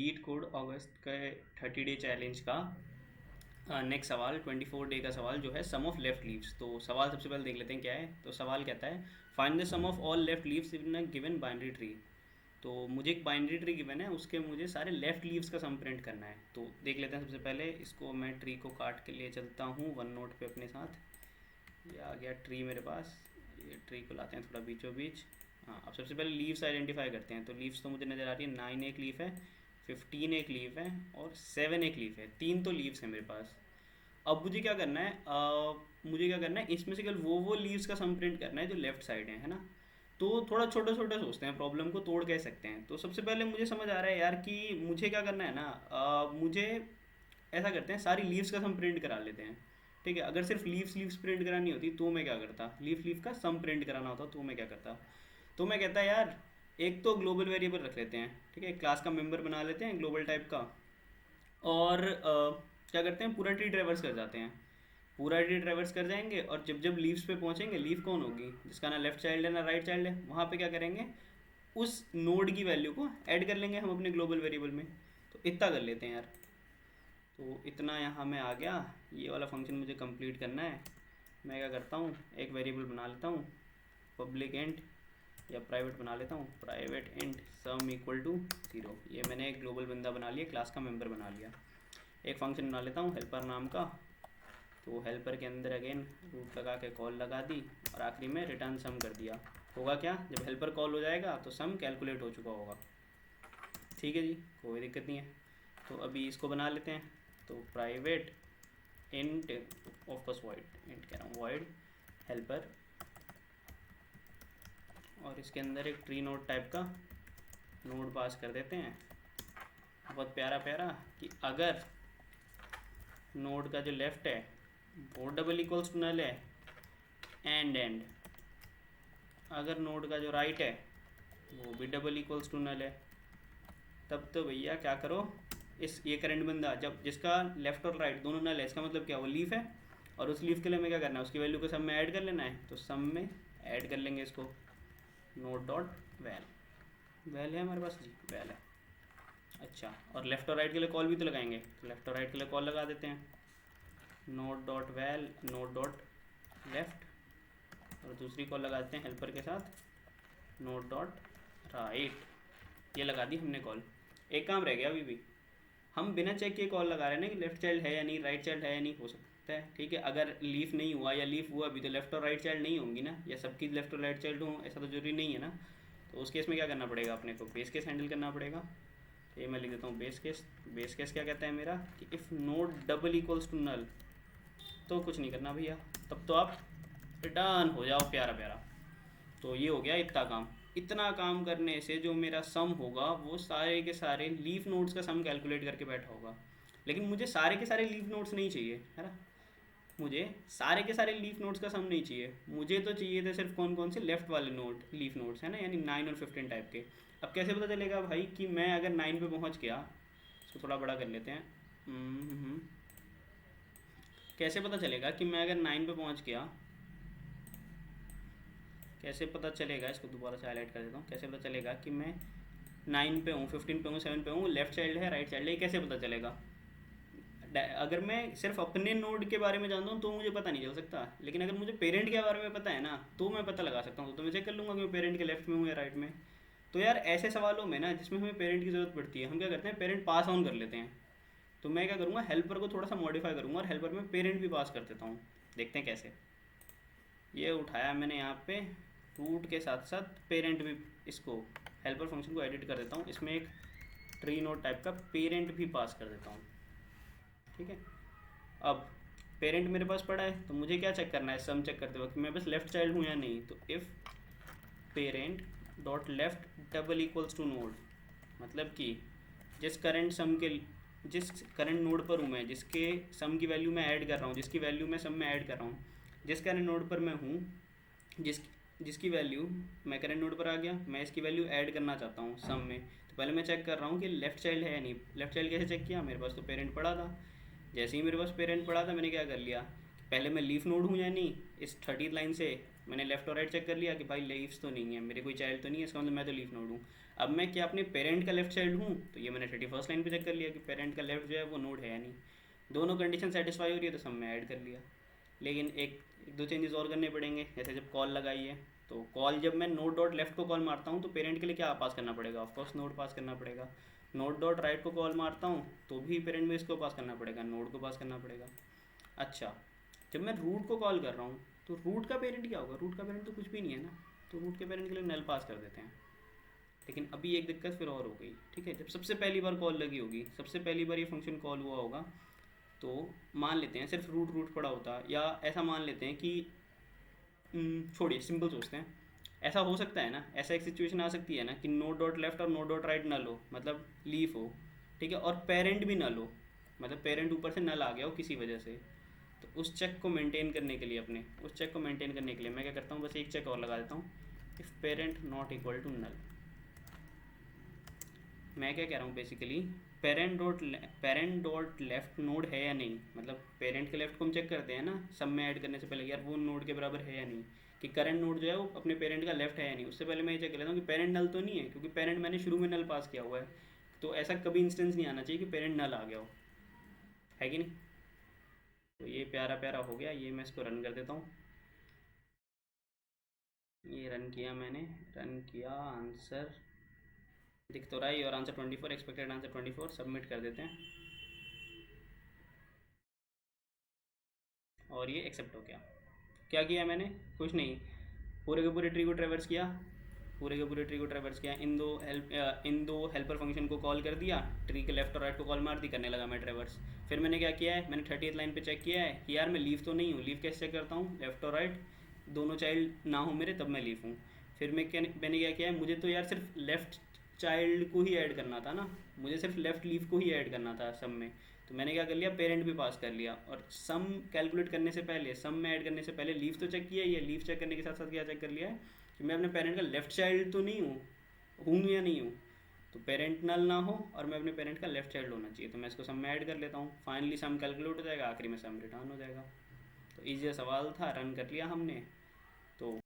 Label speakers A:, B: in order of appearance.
A: Cheat code अगस्त के 30 day challenge का next सवाल 24 डे का सवाल जो है सम ऑफ लेफ्ट लीव्स। तो सवाल सबसे पहले देख लेते हैं क्या है। तो सवाल कहता है find the sum of all left leaves in a given binary tree. तो मुझे एक बाइनरी ट्री गिवन है, उसके मुझे सारे लेफ्ट लीव्स का सम प्रिंट करना है। तो देख लेते हैं। सबसे पहले इसको मैं ट्री को काट के लिए चलता हूँ वन नोट पे अपने साथ। ये आ गया ट्री मेरे पास। ये ट्री को लाते हैं थोड़ा बीचों बीच। हाँ, अब सबसे पहले लीव्स आइडेंटिफाई करते हैं। तो लीव्स तो मुझे नज़र आ रही है 9 एक लीफ है, 15 एक लीफ है और 7 एक लीफ है। तीन तो लीव्स हैं मेरे पास। अब मुझे क्या करना है, मुझे क्या करना है, इसमें से केवल वो लीव्स का सम प्रिंट करना है जो लेफ्ट साइड है ना। तो थोड़ा छोटा छोटा सोचते हैं, प्रॉब्लम को तोड़ कह सकते हैं। तो सबसे पहले मुझे समझ आ रहा है यार कि मुझे क्या करना है ना, मुझे ऐसा करते हैं सारी लीव्स का सम प्रिंट करा लेते हैं। ठीक है, अगर सिर्फ लीव्स लीव्स प्रिंट करानी होती तो मैं क्या करता, लीफ लीफ का सम प्रिंट कराना होता तो मैं क्या करता। तो मैं कहता यार एक तो ग्लोबल वेरिएबल रख लेते हैं। ठीक है, क्लास का मेंबर बना लेते हैं ग्लोबल टाइप का। और क्या करते हैं, पूरा ट्री ट्रेवर्स कर जाते हैं। पूरा ट्री ट्रेवर्स कर जाएंगे और जब जब लीव्स पे पहुंचेंगे, लीफ कौन होगी जिसका ना लेफ्ट चाइल्ड है ना राइट चाइल्ड है, वहाँ पे क्या करेंगे, उस नोड की वैल्यू को ऐड कर लेंगे हम अपने ग्लोबल वेरिएबल में। तो इतना कर लेते हैं यार। तो इतना यहाँ में आ गया। ये वाला फंक्शन मुझे कंप्लीट करना है। मैं क्या करता हूँ, एक वेरिएबल बना लेता हूँ पब्लिक एंड, या प्राइवेट बना लेता हूँ private and sum equal to 0। ये मैंने एक ग्लोबल बंदा बना लिया, क्लास का मेंबर बना लिया। एक फंक्शन बना लेता हूँ हेल्पर नाम का। तो हेल्पर के अंदर अगेन रूट लगा के कॉल लगा दी और आखिरी में रिटर्न सम कर दिया। होगा क्या, जब हेल्पर कॉल हो जाएगा तो सम कैलकुलेट हो चुका होगा। ठीक है जी, कोई दिक्कत नहीं है। तो अभी इसको बना लेते हैं। तो private int of course void, int कह रहा हूँ वॉइड हेल्पर, और इसके अंदर एक ट्री नोड टाइप का नोड पास कर देते हैं। बहुत प्यारा प्यारा कि अगर नोड का जो लेफ्ट है वो डबल इक्वल्स टू नल है एंड अगर नोड का जो राइट है वो भी डबल इक्वल्स टू नल है, तब तो भैया क्या करो, इस ये करंट बंदा जब जिसका लेफ्ट और राइट दोनों नल है, इसका मतलब क्या, वो लीफ है। और उस लीफ के लिए हमें क्या करना है, उसकी वैल्यू को सम में ऐड कर लेना है। तो सम में ऐड कर लेंगे इसको, नोट डॉट वैल। वैल है हमारे पास जी, वैल है। अच्छा, और लेफ्ट और राइट के लिए कॉल भी तो लगाएंगे। तो लेफ्ट और राइट के लिए कॉल लगा देते हैं, node dot val node dot left, और दूसरी कॉल लगा देते हैं हेल्पर के साथ नोट डॉट राइट। ये लगा दी हमने कॉल। एक काम रह गया अभी भी, हम बिना चेक किए कॉल लगा रहे हैं ना कि लेफ्ट चाइल्ड है या नहीं, राइट चाइल्ड है या नहीं। हो सकता है, ठीक है, अगर लीफ नहीं हुआ या लीफ हुआ अभी तो लेफ्ट और राइट चाइल्ड नहीं होंगी ना, या सबकी लेफ्ट और राइट चाइल्ड हो, ऐसा तो जरूरी नहीं है ना। तो उस केस में क्या करना पड़ेगा, अपने को बेस केस हैंडल करना पड़ेगा। तो ये मैं लिख देता हूँ बेस केस। बेस केस क्या कहता है मेरा कि if node double equals to null, तो कुछ नहीं करना भैया, तब तो आप रिटर्न हो जाओ प्यारा प्यारा। तो ये हो गया इतना काम। इतना काम करने से जो मेरा सम होगा वो सारे के सारे लीफ नोड्स का सम कैलकुलेट करके बैठा होगा। लेकिन मुझे सारे के सारे लीफ नोड्स नहीं चाहिए है ना, मुझे सारे के सारे लीफ नोड्स का सम नहीं चाहिए। मुझे तो चाहिए थे सिर्फ कौन कौन से लेफ्ट वाले नोड लीफ नोड्स है ना, यानी 9 और 15 टाइप के। अब कैसे पता चलेगा भाई कि मैं अगर 9 पे पहुंच गया, इसको थोड़ा बड़ा कर लेते हैं। कैसे पता चलेगा कि मैं अगर 9 पे पहुंच गया, कैसे पता चलेगा, इसको दोबारा से हाईलाइट कर देता हूँ। कैसे पता चलेगा कि मैं 9 पे हूँ, 15 पे हूँ, 7 पे हूँ, लेफ्ट चाइल्ड है राइट चाइल्ड है, ये कैसे पता चलेगा। अगर मैं सिर्फ अपने नोड के बारे में जानता हूँ तो मुझे पता नहीं चल सकता, लेकिन अगर मुझे पेरेंट के बारे में पता है ना तो मैं पता लगा सकता हूँ। तो मैं चेक कर लूँगा कि मैं पेरेंट के लेफ्ट में हूँ या राइट में। तो यार ऐसे सवालों में ना जिसमें हमें पेरेंट की ज़रूरत पड़ती है, हम क्या करते हैं, पेरेंट पास ऑन कर लेते हैं। तो मैं क्या करूँगा, हेल्पर को थोड़ा सा मॉडिफाई करूँगा और हेल्पर में पेरेंट भी पास कर देता हूँ। देखते हैं कैसे। ये उठाया मैंने यहाँ पे रूट के साथ साथ पेरेंट भी, इसको हेल्पर फंक्शन को एडिट कर देता हूँ, इसमें एक ट्री नोड टाइप का पेरेंट भी पास कर देता हूँ। ठीक है, अब पेरेंट मेरे पास पड़ा है तो मुझे क्या चेक करना है, सम चेक करते वक्त मैं बस लेफ्ट चाइल्ड हूँ या नहीं। तो if parent dot left double equals to node, मतलब कि जिस करंट सम के, जिस करंट नोड पर हूँ मैं, जिसके सम की वैल्यू मैं ऐड कर रहा हूँ, जिसकी वैल्यू मैं सम में ऐड कर रहा हूँ, जिस करंट नोड पर मैं हूँ, जिसकी वैल्यू मैं करंट नोड पर आ गया, मैं इसकी वैल्यू ऐड करना चाहता हूँ सम में। तो पहले मैं चेक कर रहा हूँ कि लेफ्ट चाइल्ड है या नहीं। लेफ्ट चाइल्ड कैसे चेक किया, मेरे पास तो पेरेंट पड़ा था। जैसे ही मेरे पास पेरेंट पड़ा था मैंने क्या कर लिया, पहले मैं लीफ नोड हूँ या नहीं, इस 30 लाइन से मैंने लेफ्ट और राइट चेक कर लिया कि भाई लीव्स तो नहीं है, मेरे कोई चाइल्ड तो नहीं है, इसका मतलब मैं तो लीफ नोड हूँ। अब मैं क्या अपने पेरेंट का लेफ्ट चाइल्ड हूँ, तो ये मैंने 31st लाइन पे चेक कर लिया कि पेरेंट का लेफ्ट जो है वो नोड है या नहीं। दोनों कंडीशन सेटिस्फाई हो रही है तो सब में ऐड कर लिया। लेकिन एक दो चेंजेस और करने पड़ेंगे। जैसे जब कॉल लगाई है, तो कॉल जब मैं नोड डॉट लेफ्ट को कॉल मारता हूँ तो पेरेंट के लिए क्या पास करना पड़ेगा, ऑफकोर्स नोड पास करना पड़ेगा। नोड डॉट राइट को कॉल मारता हूँ तो भी पेरेंट में इसको पास करना पड़ेगा, नोड को पास करना पड़ेगा। अच्छा, जब मैं रूट को कॉल कर रहा हूँ तो रूट का पेरेंट क्या होगा, रूट का पेरेंट तो कुछ भी नहीं है ना, तो रूट के पेरेंट के लिए नल पास कर देते हैं। लेकिन अभी एक दिक्कत फिर और हो गई, ठीक है। जब सबसे पहली बार कॉल लगी होगी, सबसे पहली बार ये फंक्शन कॉल हुआ होगा, तो मान लेते हैं सिर्फ रूट रूट पड़ा होता, या ऐसा मान लेते हैं कि छोड़िए सिंपल सोचते हैं। ऐसा हो सकता है ना, ऐसा एक सिचुएशन आ सकती है ना कि नोड डॉट लेफ्ट और नोड डॉट राइट नल हो, मतलब लीफ हो, ठीक है, और पेरेंट भी नल हो, मतलब पेरेंट ऊपर से नल आ गया हो किसी वजह से। तो उस चेक को मेंटेन करने के लिए, अपने उस चेक को मेंटेन करने के लिए मैं क्या करता हूँ, बस एक चेक और लगा देता हूँ, if parent not equal to null. मैं क्या कह रहा हूँ basically, parent dot left node है या नहीं, मतलब पेरेंट के लेफ्ट को हम चेक करते हैं ना सब में ऐड करने से पहले, यार वो नोड के बराबर है या नहीं, कि करंट नोड जो है वो अपने पेरेंट का लेफ्ट है या नहीं। उससे पहले मैं ये चेक कर लेता हूँ कि पेरेंट नल तो नहीं है, क्योंकि पेरेंट मैंने शुरू में नल पास किया हुआ है। तो ऐसा कभी इंस्टेंस नहीं आना चाहिए कि पेरेंट नल आ गया हो, है कि नहीं। तो ये प्यारा प्यारा हो गया, ये मैं इसको रन कर देता हूँ। ये रन किया मैंने, रन किया, आंसर दिख तो रहा है, और आंसर 24, एक्सपेक्टेड आंसर 24, सबमिट कर देते हैं और ये एक्सेप्ट हो गया। क्या किया मैंने, कुछ नहीं, पूरे के पूरे ट्री को ट्रेवर्स किया, पूरे के पूरे ट्री को ट्रेवर्स किया, इन दो हेल्पर फंक्शन को कॉल कर दिया, ट्री के लेफ्ट और राइट को कॉल मार दी, करने लगा मैं ट्रेवर्स। फिर मैंने क्या किया है, मैंने 30th लाइन पे चेक किया है कि यार मैं लीव तो नहीं हूँ। लीव कैसे चेक करता हूँ, लेफ्ट और राइट दोनों चाइल्ड ना हो मेरे, तब मैं लीव हूँ। फिर मैंने क्या किया है, मुझे तो यार सिर्फ लेफ्ट चाइल्ड को ही ऐड करना था ना, मुझे सिर्फ लेफ्ट लीव को ही ऐड करना था सब में। तो मैंने क्या कर लिया, पेरेंट भी पास कर लिया, और सम कैलकुलेट करने से पहले, सम में ऐड करने से पहले लीव तो चेक किया ही है। लीव चेक करने के साथ साथ क्या चेक कर लिया है कि मैं अपने पेरेंट का लेफ्ट चाइल्ड तो नहीं हूँ या नहीं हूँ। तो पेरेंट नल ना हो और मैं अपने पेरेंट का लेफ्ट चाइल्ड होना चाहिए, तो मैं इसको सम में ऐड कर लेता हूँ। फाइनली सम कैलकुलेट हो जाएगा, आखिरी में सम रिटर्न हो जाएगा। तो ईजी सवाल था, रन कर लिया हमने। तो